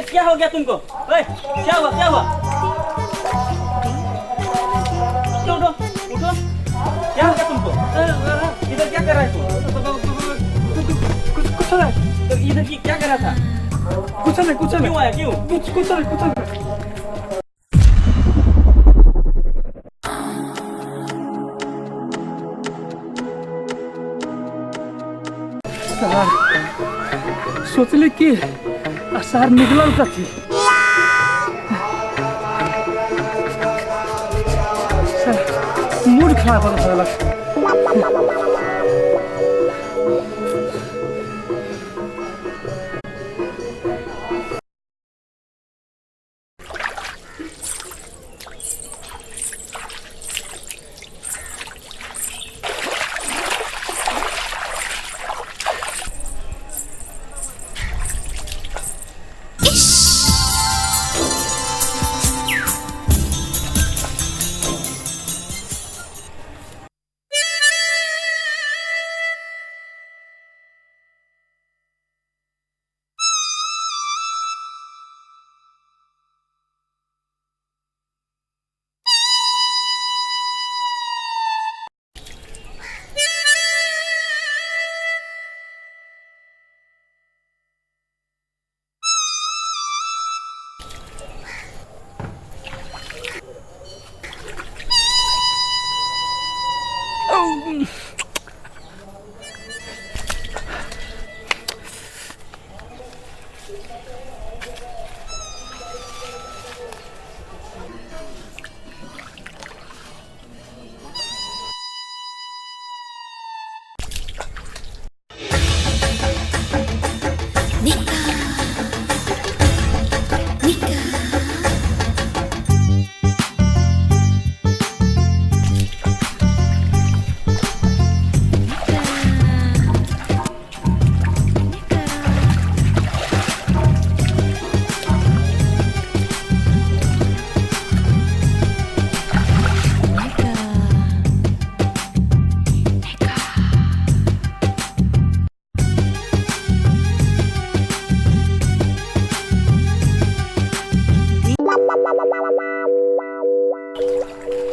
क्या हो गया तुमको? क्या हुआ क्या हुआ? उठो उठो उठो। क्या हो गया तुमको? इधर क्या कर रहा है तू? कुछ नहीं, तो इधर की क्या कर रहा था? कुछ नहीं, कुछ नहीं, क्यों आया क्यों? कुछ नहीं, कुछ नहीं। सर सोचले कि सर निकलल कथी सर मूड खराब हो रहा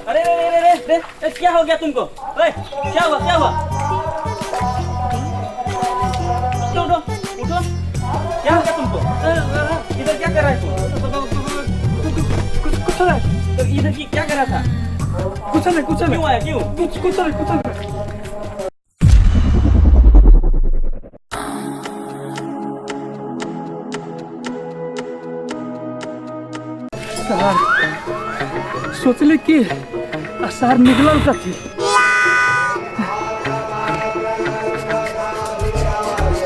अरे रे रे रे रे रे, क्या हो गया तुमको? क्या हुआ क्या हुआ? उठो उठो उठो। क्या हो गया तुमको? इधर क्या कर रहा है तू? कुछ नहीं, तो इधर की क्या कर रहा था? कुछ नहीं, कुछ नहीं, क्यों आया क्यों? कुछ नहीं, कुछ नहीं। सर सोचले कि सर निकलल कथी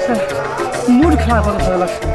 सर मूड खराब हो रहा